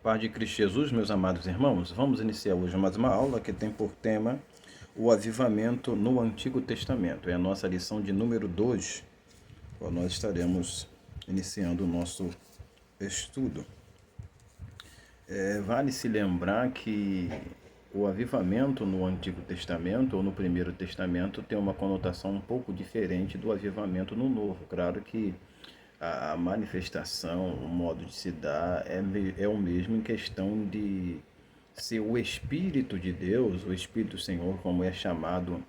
Paz de Cristo Jesus, meus amados irmãos, vamos iniciar hoje mais uma aula que tem por tema o avivamento no Antigo Testamento. É a nossa lição de número 2, qual nós estaremos iniciando o nosso estudo. Vale se lembrar que o avivamento no Antigo Testamento ou no Primeiro Testamento tem uma conotação um pouco diferente do avivamento no Novo. Claro que a manifestação, o modo de se dar é o mesmo em questão de ser o Espírito de Deus, o Espírito do Senhor, como é chamado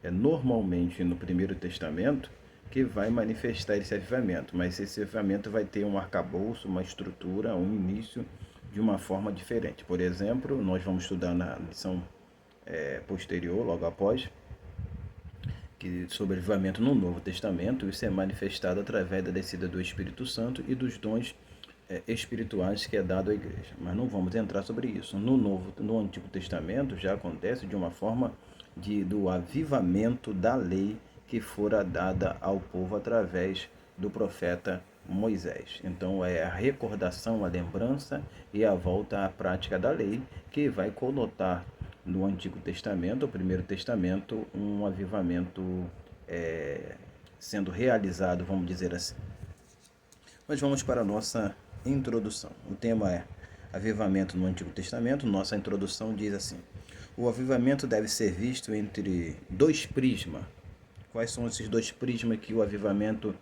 normalmente no Primeiro Testamento, que vai manifestar esse avivamento. Mas esse avivamento vai ter um arcabouço, uma estrutura, um início de uma forma diferente. Por exemplo, nós vamos estudar na lição posterior, logo após, que sobre avivamento no Novo Testamento, isso é manifestado através da descida do Espírito Santo e dos dons espirituais que é dado à igreja. Mas não vamos entrar sobre isso. No Antigo Testamento já acontece de uma forma do avivamento da lei que fora dada ao povo através do profeta Moisés. Então é a recordação, a lembrança e a volta à prática da lei que vai conotar no Antigo Testamento, o Primeiro Testamento, um avivamento sendo realizado, vamos dizer assim. Mas vamos para a nossa introdução. O tema é avivamento no Antigo Testamento. Nossa introdução diz assim: o avivamento deve ser visto entre dois prismas. Quais são esses dois prismas que o avivamento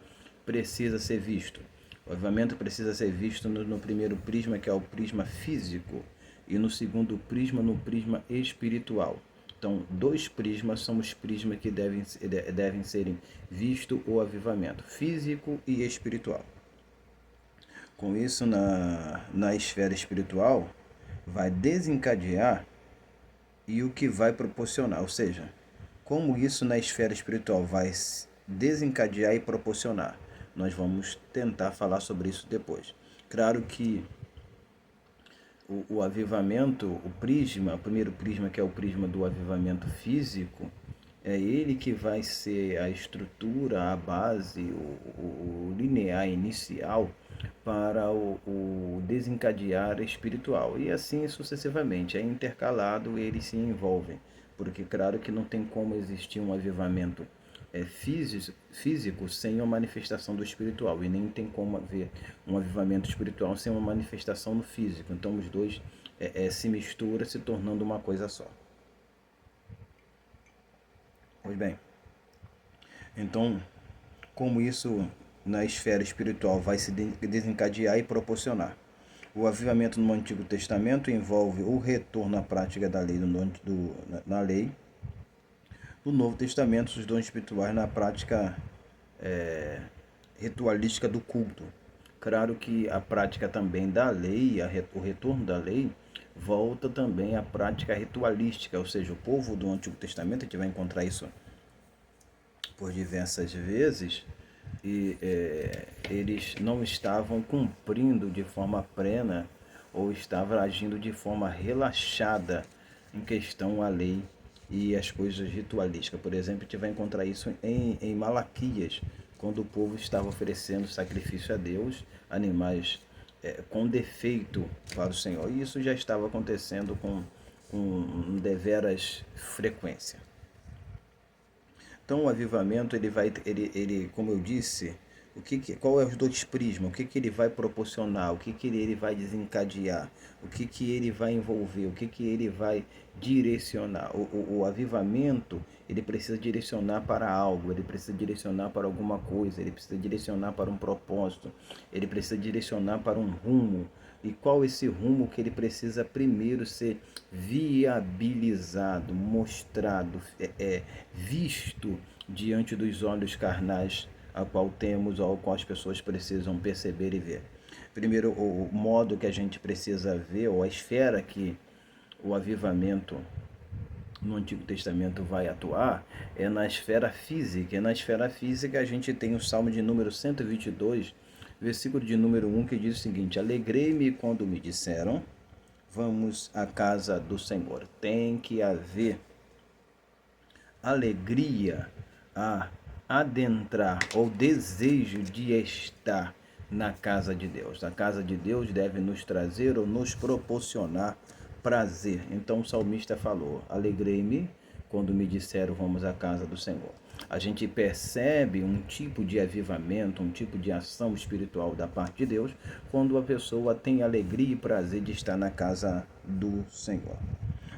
precisa ser visto? O avivamento precisa ser visto no primeiro prisma, que é o prisma físico, e no segundo prisma, no prisma espiritual. Então, dois prismas são os prismas que devem serem visto o avivamento, físico e espiritual. Com isso, na esfera espiritual, vai desencadear e o que vai proporcionar, ou seja, como isso na esfera espiritual vai desencadear e proporcionar. Nós vamos tentar falar sobre isso depois. Claro que o avivamento, o primeiro prisma, que é o prisma do avivamento físico, é ele que vai ser a estrutura, a base, o linear inicial para o desencadear espiritual. E assim sucessivamente, é intercalado, eles se envolvem. Porque claro que não tem como existir um avivamento físico sem uma manifestação do espiritual. E nem tem como haver um avivamento espiritual sem uma manifestação no físico. Então os dois se misturam, se tornando uma coisa só. Pois bem, então, como isso na esfera espiritual vai se desencadear e proporcionar? O avivamento no Antigo Testamento envolve o retorno à prática da lei na lei. No Novo Testamento, os dons espirituais na prática ritualística do culto. Claro que a prática também da lei, o retorno da lei, volta também à prática ritualística, ou seja, o povo do Antigo Testamento, a gente vai encontrar isso por diversas vezes, e eles não estavam cumprindo de forma plena ou estavam agindo de forma relaxada em questão à lei e as coisas ritualísticas. Por exemplo, a gente vai encontrar isso em Malaquias, quando o povo estava oferecendo sacrifício a Deus, animais com defeito para o Senhor. E isso já estava acontecendo com deveras frequência. Então o avivamento ele como eu disse, qual é os dois prismas, o que ele vai proporcionar, o que ele vai desencadear, o que ele vai envolver, o que ele vai direcionar. O avivamento ele precisa direcionar para algo, ele precisa direcionar para alguma coisa, ele precisa direcionar para um propósito, ele precisa direcionar para um rumo. E qual esse rumo que ele precisa primeiro ser viabilizado, mostrado, visto diante dos olhos carnais a qual temos, ao qual as pessoas precisam perceber e ver. Primeiro, o modo que a gente precisa ver, ou a esfera que o avivamento no Antigo Testamento vai atuar, é na esfera física. E na esfera física a gente tem o Salmo de número 122, versículo de número 1, que diz o seguinte: alegrei-me quando me disseram, vamos à casa do Senhor. Tem que haver alegria a adentrar, ou desejo de estar na casa de Deus. A casa de Deus deve nos trazer ou nos proporcionar prazer. Então o salmista falou: alegrei-me quando me disseram vamos à casa do Senhor. A gente percebe um tipo de avivamento, um tipo de ação espiritual da parte de Deus quando a pessoa tem alegria e prazer de estar na casa do Senhor.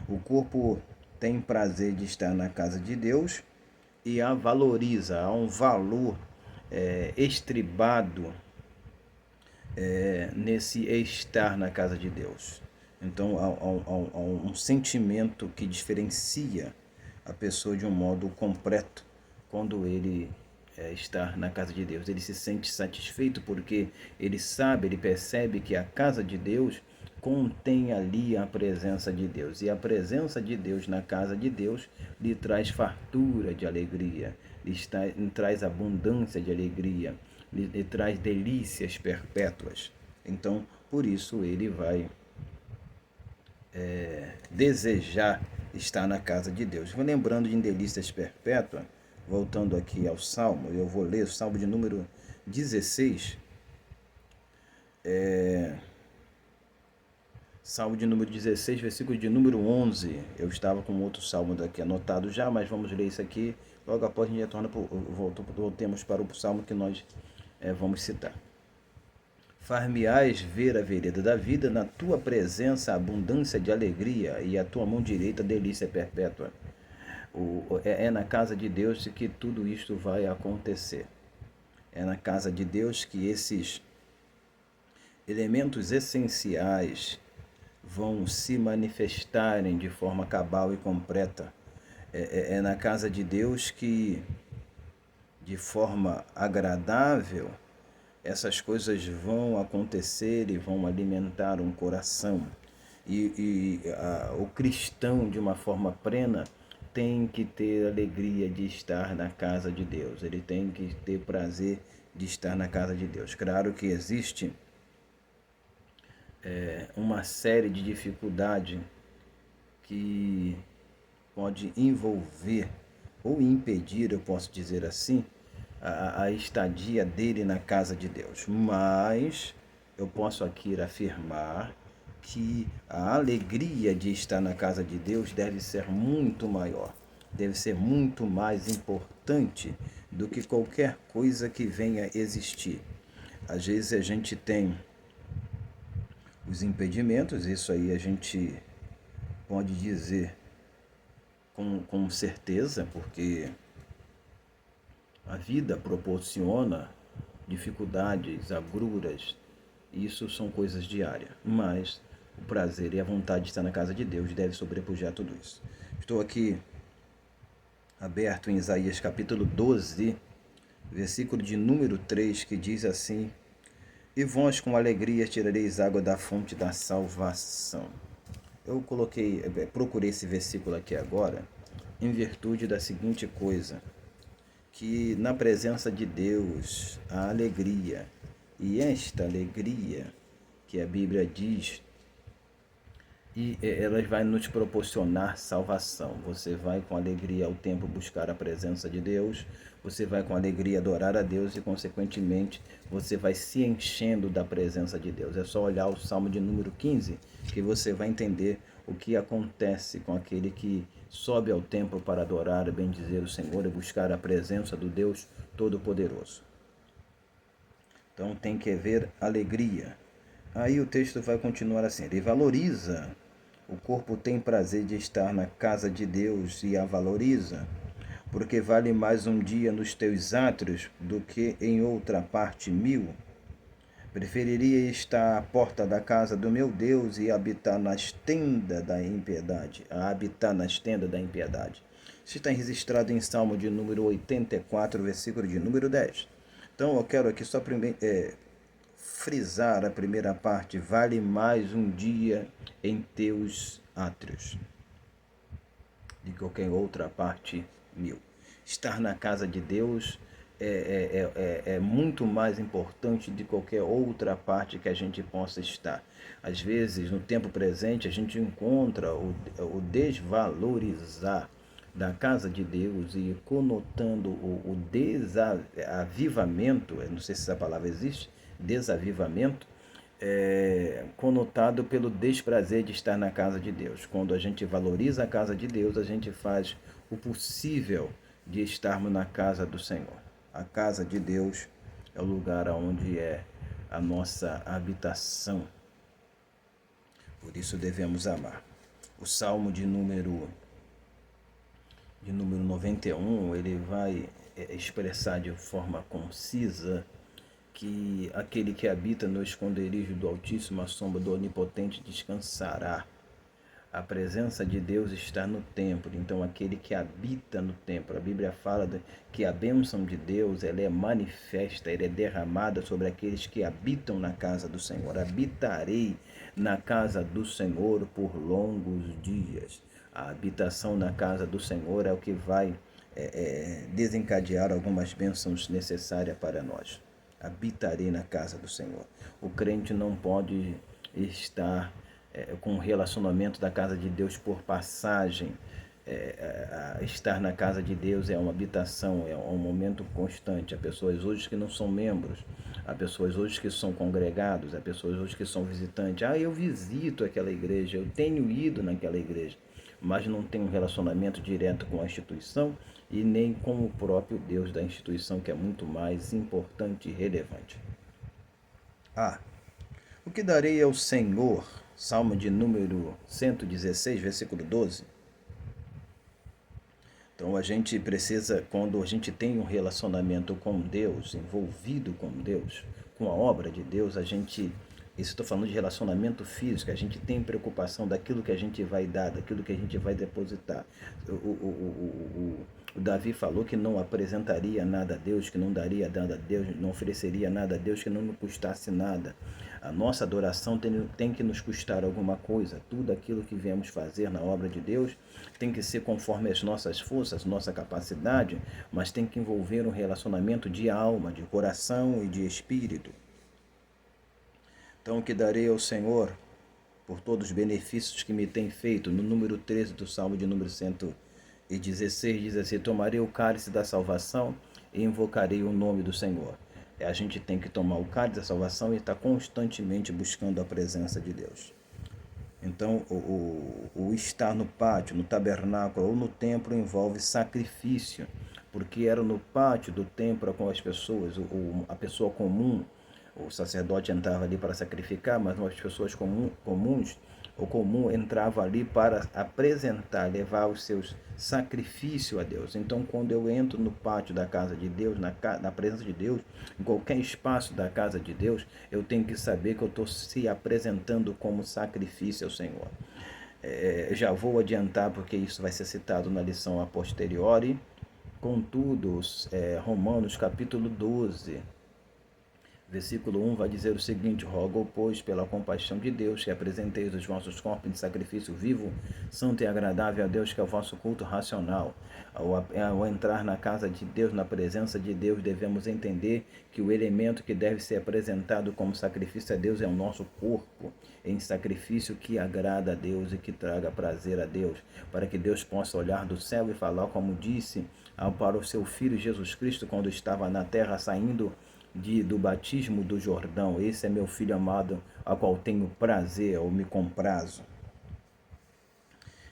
O corpo tem prazer de estar na casa de Deus e a valoriza, há um valor estribado nesse estar na casa de Deus. Então há um sentimento que diferencia a pessoa de um modo completo quando ele está na casa de Deus. Ele se sente satisfeito porque ele sabe, ele percebe que a casa de Deus contém ali a presença de Deus. E a presença de Deus na casa de Deus lhe traz fartura de alegria, lhe traz abundância de alegria, lhe traz delícias perpétuas. Então, por isso ele vai desejar estar na casa de Deus. Vou lembrando de delícias perpétuas, voltando aqui ao Salmo, eu vou ler o Salmo de número 16. Salmo de número 16, versículo de número 11. Eu estava com outro salmo daqui anotado já, mas vamos ler isso aqui. Logo após a gente retorna, voltemos para o salmo que nós vamos citar. Far-me-ás ver a vereda da vida, na tua presença abundância de alegria, e a tua mão direita delícia perpétua. É na casa de Deus que tudo isto vai acontecer. É na casa de Deus que esses elementos essenciais vão se manifestarem de forma cabal e completa. É na casa de Deus que, de forma agradável, essas coisas vão acontecer e vão alimentar um coração. O cristão, de uma forma plena, tem que ter alegria de estar na casa de Deus. Ele tem que ter prazer de estar na casa de Deus. Claro que existe uma série de dificuldades que pode envolver ou impedir, eu posso dizer assim, a estadia dele na casa de Deus. Mas eu posso aqui afirmar que a alegria de estar na casa de Deus deve ser muito maior, deve ser muito mais importante do que qualquer coisa que venha existir. Às vezes a gente tem os impedimentos, isso aí a gente pode dizer com certeza, porque a vida proporciona dificuldades, agruras, isso são coisas diárias, mas o prazer e a vontade de estar na casa de Deus deve sobrepujar tudo isso. Estou aqui aberto em Isaías capítulo 12, versículo de número 3, que diz assim: e vós com alegria tirareis água da fonte da salvação. Eu procurei esse versículo aqui agora, em virtude da seguinte coisa, que na presença de Deus há alegria, e esta alegria que a Bíblia diz, e ela vai nos proporcionar salvação. Você vai com alegria ao templo buscar a presença de Deus, você vai com alegria adorar a Deus e, consequentemente, você vai se enchendo da presença de Deus. É só olhar o Salmo de número 15 que você vai entender o que acontece com aquele que sobe ao templo para adorar e bendizer o Senhor e buscar a presença do Deus Todo-Poderoso. Então tem que haver alegria. Aí o texto vai continuar assim: ele valoriza. O corpo tem prazer de estar na casa de Deus e a valoriza, porque vale mais um dia nos teus átrios do que em outra parte 1000. Preferiria estar à porta da casa do meu Deus e habitar nas tendas da impiedade. Isso está registrado em Salmo de número 84, versículo de número 10. Então eu quero aqui só frisar a primeira parte: vale mais um dia em teus átrios de qualquer outra parte 1000. Estar na casa de Deus é muito mais importante de qualquer outra parte que a gente possa estar. Às vezes, no tempo presente, a gente encontra o desvalorizar da casa de Deus e conotando o desavivamento, eu não sei se essa palavra existe, desavivamento, conotado pelo desprazer de estar na casa de Deus. Quando a gente valoriza a casa de Deus, a gente faz o possível de estarmos na casa do Senhor. A casa de Deus é o lugar onde é a nossa habitação. Por isso devemos amar. O Salmo de número 91, ele vai expressar de forma concisa que aquele que habita no esconderijo do Altíssimo, à sombra do Onipotente, descansará. A presença de Deus está no templo, então aquele que habita no templo, a Bíblia fala que a bênção de Deus ela é manifesta, ela é derramada sobre aqueles que habitam na casa do Senhor. Habitarei na casa do Senhor por longos dias. A habitação na casa do Senhor é o que vai desencadear algumas bênçãos necessárias para nós. Habitarei na casa do Senhor. O crente não pode estar com o relacionamento da casa de Deus por passagem. Estar na casa de Deus é uma habitação, é um momento constante. Há pessoas hoje que não são membros, há pessoas hoje que são congregados, há pessoas hoje que são visitantes. Eu visito aquela igreja, eu tenho ido naquela igreja, mas não tem um relacionamento direto com a instituição e nem com o próprio Deus da instituição, que é muito mais importante e relevante. O que darei ao Senhor? Salmo de número 116, versículo 12. Então a gente precisa, quando a gente tem um relacionamento com Deus, envolvido com Deus, com a obra de Deus, isso estou falando de relacionamento físico, a gente tem preocupação daquilo que a gente vai dar, daquilo que a gente vai depositar. O Davi falou que não apresentaria nada a Deus, que não daria nada a Deus, não ofereceria nada a Deus, que não nos custasse nada. A nossa adoração tem que nos custar alguma coisa. Tudo aquilo que viemos fazer na obra de Deus tem que ser conforme as nossas forças, nossa capacidade, mas tem que envolver um relacionamento de alma, de coração e de espírito. Então, o que darei ao Senhor por todos os benefícios que me tem feito? No número 13 do Salmo de número 116, diz assim: tomarei o cálice da salvação e invocarei o nome do Senhor. A gente tem que tomar o cálice da salvação e estar constantemente buscando a presença de Deus. Então, o estar no pátio, no tabernáculo ou no templo envolve sacrifício, porque era no pátio do templo com as pessoas, a pessoa comum, o sacerdote entrava ali para sacrificar, mas as pessoas comuns, o comum entrava ali para apresentar, levar os seus sacrifícios a Deus. Então, quando eu entro no pátio da casa de Deus, na presença de Deus, em qualquer espaço da casa de Deus, eu tenho que saber que eu estou se apresentando como sacrifício ao Senhor. Já vou adiantar, porque isso vai ser citado na lição a posteriori. Contudo, Romanos capítulo 12, versículo 1 vai dizer o seguinte: rogo, pois, pela compaixão de Deus, que apresenteis os vossos corpos de sacrifício vivo, santo e agradável a Deus, que é o vosso culto racional. Ao entrar na casa de Deus, na presença de Deus, devemos entender que o elemento que deve ser apresentado como sacrifício a Deus é o nosso corpo, em sacrifício que agrada a Deus e que traga prazer a Deus, para que Deus possa olhar do céu e falar, como disse para o seu Filho Jesus Cristo, quando estava na terra saindo do batismo do Jordão: esse é meu filho amado, a qual tenho prazer ou me comprazo.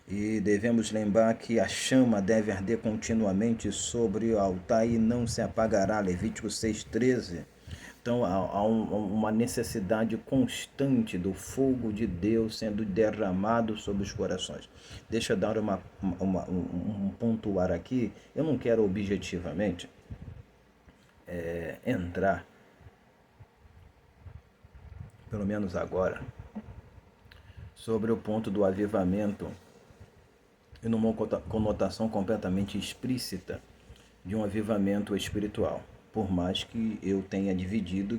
E devemos lembrar que a chama deve arder continuamente sobre o altar e não se apagará. Levítico 6,13. Então há uma necessidade constante do fogo de Deus sendo derramado sobre os corações. Deixa eu dar um pontuar aqui. Eu não quero objetivamente entrar, pelo menos agora, sobre o ponto do avivamento e numa conotação completamente explícita de um avivamento espiritual. Por mais que eu tenha dito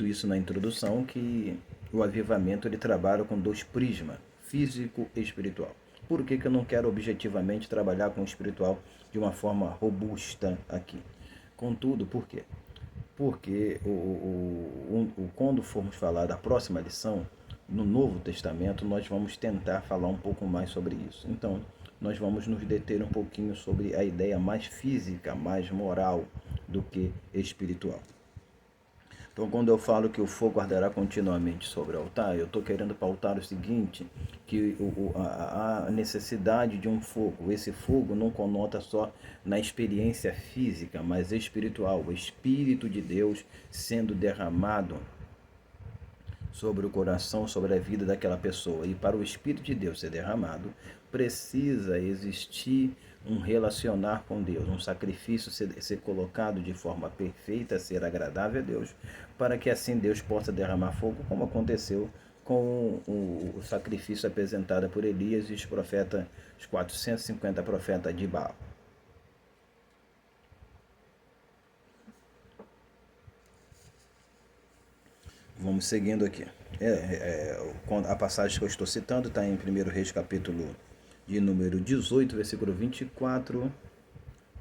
isso na introdução, que o avivamento ele trabalha com dois prismas, físico e espiritual. Por que eu não quero objetivamente trabalhar com o espiritual de uma forma robusta aqui? Contudo, por quê? Porque quando formos falar da próxima lição, no Novo Testamento, nós vamos tentar falar um pouco mais sobre isso. Então, nós vamos nos deter um pouquinho sobre a ideia mais física, mais moral do que espiritual. Então, quando eu falo que o fogo arderá continuamente sobre o altar, eu estou querendo pautar o seguinte, que a necessidade de um fogo, esse fogo não conota só na experiência física, mas espiritual, o Espírito de Deus sendo derramado sobre o coração, sobre a vida daquela pessoa. E para o Espírito de Deus ser derramado, precisa existir um relacionar com Deus, um sacrifício ser colocado de forma perfeita, ser agradável a Deus, para que assim Deus possa derramar fogo, como aconteceu com o sacrifício apresentado por Elias e os 450 profetas de Baal. Vamos seguindo aqui. A passagem que eu estou citando está em 1 Reis, capítulo de número 18, versículo 24,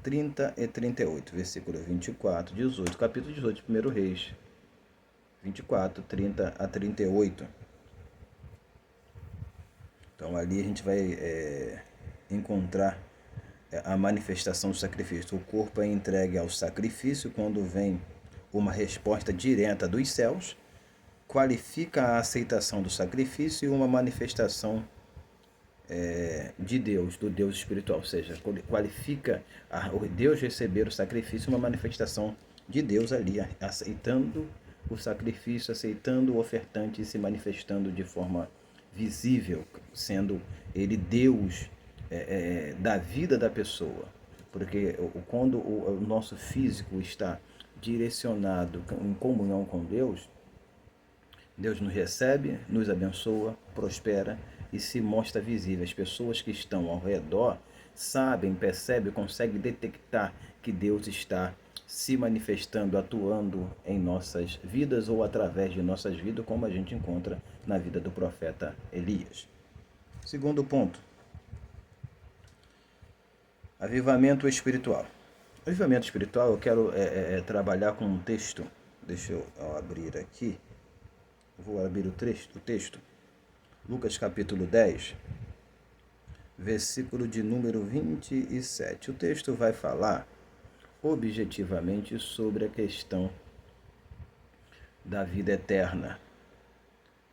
30 e 38. Versículo 24, 18, capítulo 18 de 1 Reis, 24, 30 a 38. Então ali a gente vai encontrar a manifestação do sacrifício. O corpo é entregue ao sacrifício quando vem uma resposta direta dos céus, qualifica a aceitação do sacrifício e uma manifestação de Deus, do Deus espiritual, ou seja, qualifica o Deus receber o sacrifício, uma manifestação de Deus ali, aceitando o sacrifício, aceitando o ofertante e se manifestando de forma visível, sendo ele Deus da vida da pessoa. Porque quando o nosso físico está direcionado em comunhão com Deus, Deus nos recebe, nos abençoa, prospera e se mostra visível. As pessoas que estão ao redor sabem, percebem, conseguem detectar que Deus está se manifestando, atuando em nossas vidas ou através de nossas vidas, como a gente encontra na vida do profeta Elias. Segundo ponto, avivamento espiritual. Avivamento espiritual, eu quero trabalhar com um texto. Deixa eu abrir aqui. Vou abrir o texto. Lucas capítulo 10, versículo de número 27. O texto vai falar objetivamente sobre a questão da vida eterna.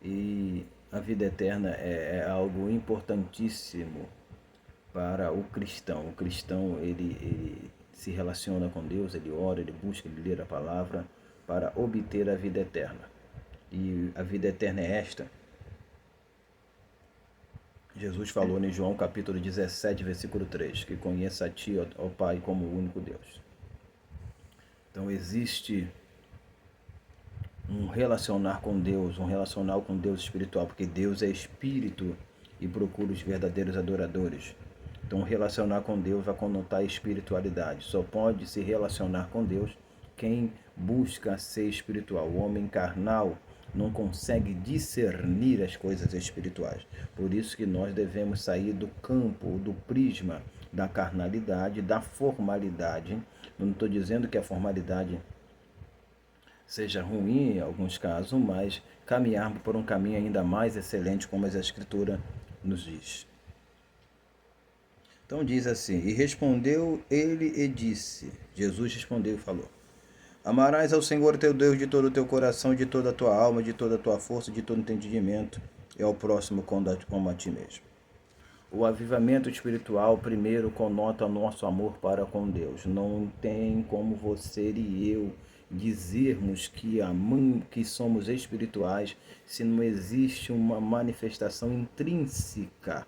E a vida eterna é algo importantíssimo para o cristão. O cristão, ele se relaciona com Deus, ele ora, ele busca, ele lê a palavra para obter a vida eterna. E a vida eterna é esta. Jesus falou em João capítulo 17, versículo 3, que conheça a ti, ó Pai, como o único Deus. Então existe um relacionar com Deus, um relacional com Deus espiritual, porque Deus é espírito e procura os verdadeiros adoradores. Então relacionar com Deus vai conotar espiritualidade. Só pode se relacionar com Deus quem busca ser espiritual. O homem carnal não consegue discernir as coisas espirituais. Por isso que nós devemos sair do campo, do prisma da carnalidade, da formalidade. Eu não estou dizendo que a formalidade seja ruim em alguns casos, mas caminharmos por um caminho ainda mais excelente, como a Escritura nos diz. Então diz assim, e respondeu ele e disse, Jesus respondeu e falou, amarás ao Senhor teu Deus de todo o teu coração, de toda a tua alma, de toda a tua força, de todo o entendimento, e ao próximo como a ti mesmo. O avivamento espiritual primeiro conota o nosso amor para com Deus. Não tem como você e eu dizermos que somos espirituais se não existe uma manifestação intrínseca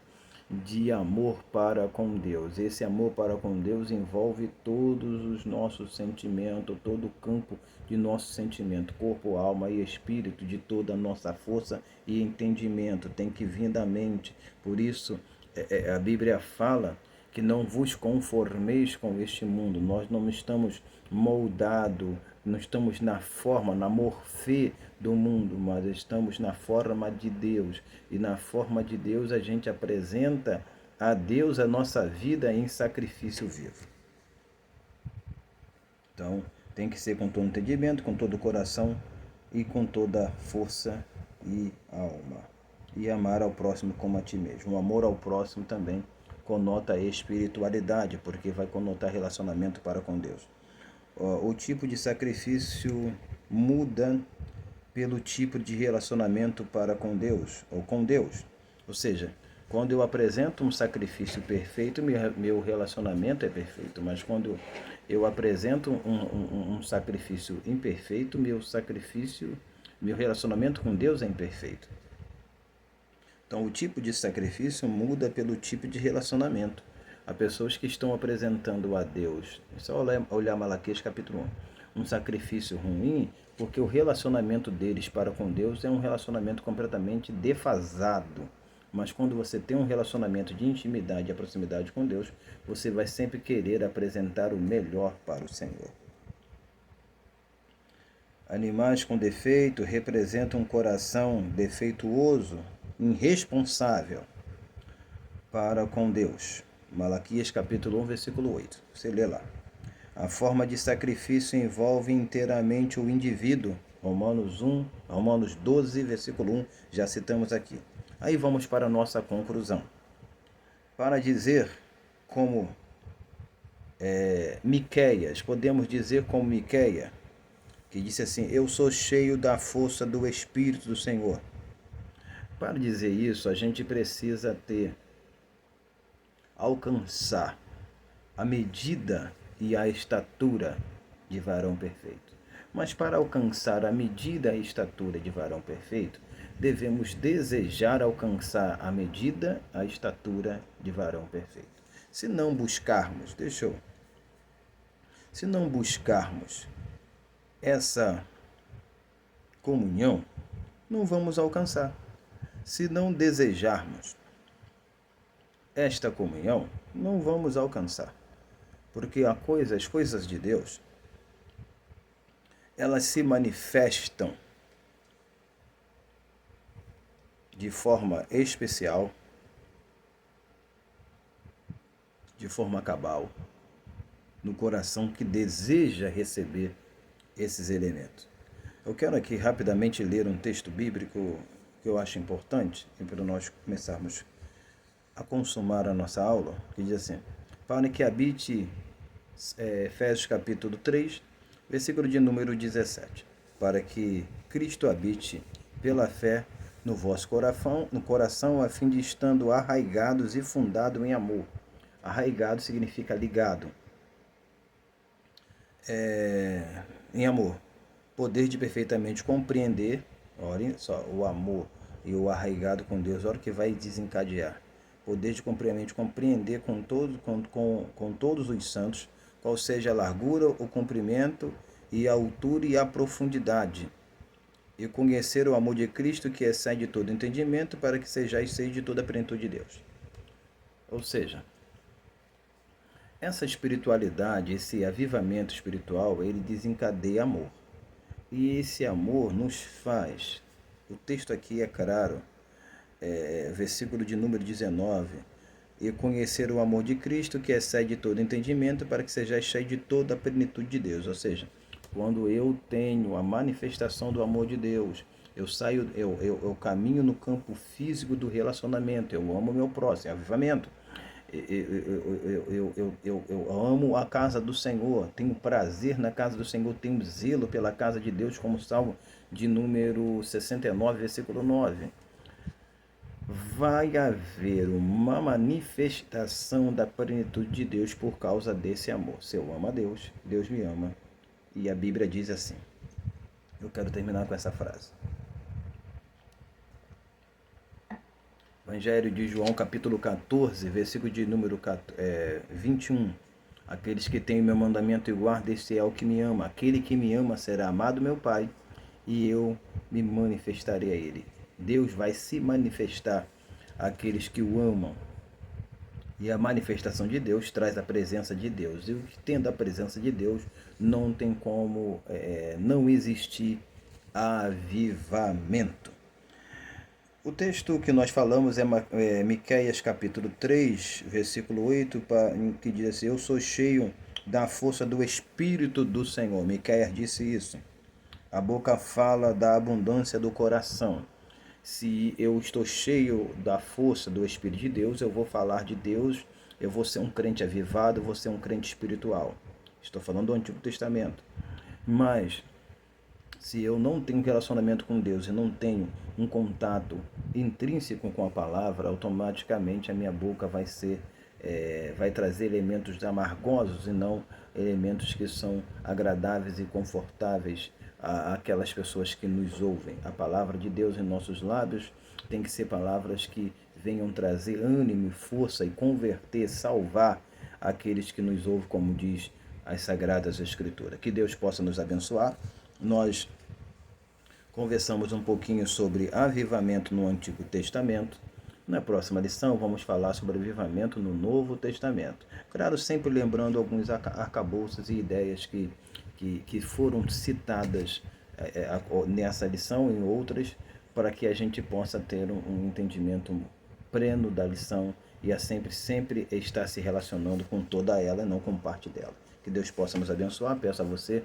de amor para com Deus. Esse amor para com Deus envolve todos os nossos sentimentos, todo o campo de nosso sentimento, corpo, alma e espírito, de toda a nossa força e entendimento, tem que vir da mente. Por isso, a Bíblia fala que não vos conformeis com este mundo. Nós não estamos moldados, não estamos na forma, na morfê do mundo, mas estamos na forma de Deus. E na forma de Deus a gente apresenta a Deus a nossa vida em sacrifício vivo. Então, tem que ser com todo entendimento, com todo o coração e com toda força e alma. E amar ao próximo como a ti mesmo. O amor ao próximo também conota a espiritualidade, porque vai conotar relacionamento para com Deus. O tipo de sacrifício muda pelo tipo de relacionamento para com Deus ou com Deus. Ou seja, quando eu apresento um sacrifício perfeito, meu relacionamento é perfeito. Mas quando eu apresento um sacrifício imperfeito, meu relacionamento com Deus é imperfeito. Então, o tipo de sacrifício muda pelo tipo de relacionamento. Há pessoas que estão apresentando a Deus, é só olhar Malaquias capítulo 1, um sacrifício ruim, porque o relacionamento deles para com Deus é um relacionamento completamente defasado. Mas quando você tem um relacionamento de intimidade e proximidade com Deus, você vai sempre querer apresentar o melhor para o Senhor. Animais com defeito representam um coração defeituoso, irresponsável para com Deus. Malaquias capítulo 1, versículo 8. Você lê lá. A forma de sacrifício envolve inteiramente o indivíduo. Romanos 12, versículo 1, já citamos aqui. Aí vamos para a nossa conclusão. Para dizer como Miqueias, podemos dizer como Miqueias, que disse assim: eu sou cheio da força do Espírito do Senhor. Para dizer isso, a gente precisa alcançar a medida e a estatura de varão perfeito. Mas para alcançar a medida e a estatura de varão perfeito, devemos desejar alcançar a medida, a estatura de varão perfeito. Se não buscarmos essa comunhão, não vamos alcançar. Se não desejarmos esta comunhão, não vamos alcançar. Porque as coisas de Deus, elas se manifestam de forma especial, de forma cabal, no coração que deseja receber esses elementos. Eu quero aqui rapidamente ler um texto bíblico que eu acho importante, para nós começarmos a consumar a nossa aula, que diz assim: para que habite, Efésios capítulo 3, versículo de número 17, para que Cristo habite pela fé no vosso coração, a fim de estando arraigados e fundados em amor. Arraigado significa ligado. Em amor. Poder de perfeitamente compreender, olha só, o amor e o arraigado com Deus, olha o que vai desencadear. Poder de compreender com todos os santos, qual seja a largura, o comprimento e a altura e a profundidade, e conhecer o amor de Cristo, que excede todo entendimento, para que sejais cheios de toda a plenitude de Deus. Ou seja, essa espiritualidade, esse avivamento espiritual, ele desencadeia amor. E esse amor nos faz, o texto aqui é claro, versículo de número 19, e conhecer o amor de Cristo, que excede todo entendimento, para que seja cheio de toda a plenitude de Deus. Ou seja, quando eu tenho a manifestação do amor de Deus, eu caminho no campo físico do relacionamento, eu amo o meu próximo, avivamento. Eu amo a casa do Senhor, tenho prazer na casa do Senhor, tenho zelo pela casa de Deus, como Salmo de número 69, versículo 9. Vai haver uma manifestação da plenitude de Deus por causa desse amor. Se eu amo a Deus, Deus me ama. E a Bíblia diz assim. Eu quero terminar com essa frase. Evangelho de João, capítulo 14, versículo de número 21. Aqueles que têm o meu mandamento e guardam, esse é o que me ama. Aquele que me ama será amado meu Pai, e eu me manifestarei a ele. Deus vai se manifestar àqueles que o amam. E a manifestação de Deus traz a presença de Deus. E tendo a presença de Deus, não tem como não existir avivamento. O texto que nós falamos é Miqueias capítulo 3, versículo 8, que diz assim: eu sou cheio da força do Espírito do Senhor. Miqueias disse isso. A boca fala da abundância do coração. Se eu estou cheio da força do Espírito de Deus, eu vou falar de Deus, eu vou ser um crente avivado, eu vou ser um crente espiritual. Estou falando do Antigo Testamento. Mas, Se eu não tenho um relacionamento com Deus e não tenho um contato intrínseco com a palavra, automaticamente a minha boca vai trazer elementos amargosos e não elementos que são agradáveis e confortáveis àquelas pessoas que nos ouvem. A palavra de Deus em nossos lábios tem que ser palavras que venham trazer ânimo, força e converter, salvar aqueles que nos ouvem, como diz as Sagradas Escrituras. Que Deus possa nos abençoar. Nós conversamos um pouquinho sobre avivamento no Antigo Testamento. Na próxima lição, vamos falar sobre avivamento no Novo Testamento. Claro, sempre lembrando alguns arcabouços e ideias que foram citadas nessa lição e em outras, para que a gente possa ter um entendimento pleno da lição e a sempre estar se relacionando com toda ela, não com parte dela. Que Deus possa nos abençoar. Peço a você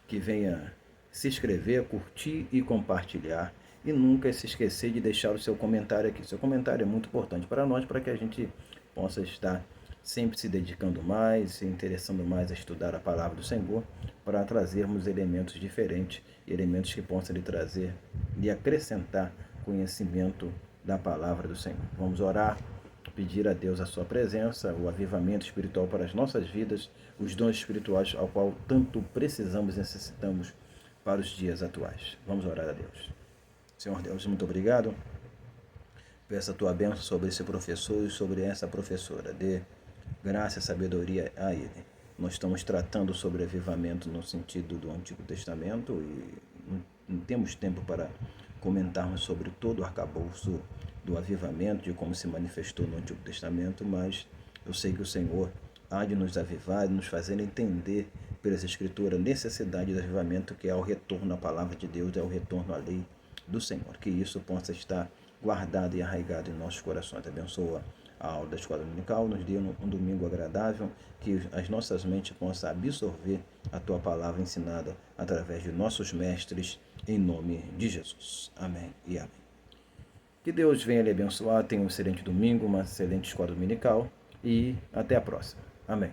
que venha se inscrever, curtir e compartilhar. E nunca se esquecer de deixar o seu comentário aqui. Seu comentário é muito importante para nós, para que a gente possa estar sempre se dedicando mais, se interessando mais a estudar a palavra do Senhor, para trazermos elementos diferentes, elementos que possam lhe trazer e acrescentar conhecimento da palavra do Senhor. Vamos orar, pedir a Deus a sua presença, o avivamento espiritual para as nossas vidas, os dons espirituais ao qual tanto precisamos e necessitamos para os dias atuais. Vamos orar a Deus. Senhor Deus, muito obrigado. Peço a tua bênção sobre esse professor e sobre essa professora. Dê graça e sabedoria a ele. Nós estamos tratando sobre avivamento no sentido do Antigo Testamento e não temos tempo para comentarmos sobre todo o arcabouço do avivamento, de como se manifestou no Antigo Testamento, mas eu sei que o Senhor há de nos avivar, de nos fazer entender pelas Escrituras a necessidade do avivamento, que é o retorno à palavra de Deus, é o retorno à lei do Senhor. Que isso possa estar guardado e arraigado em nossos corações. Abençoa a aula da Escola Dominical, nos dê um domingo agradável, que as nossas mentes possam absorver a Tua palavra ensinada através de nossos mestres, em nome de Jesus. Amém e amém. Que Deus venha lhe abençoar, tenha um excelente domingo, uma excelente Escola Dominical e até a próxima. Amém.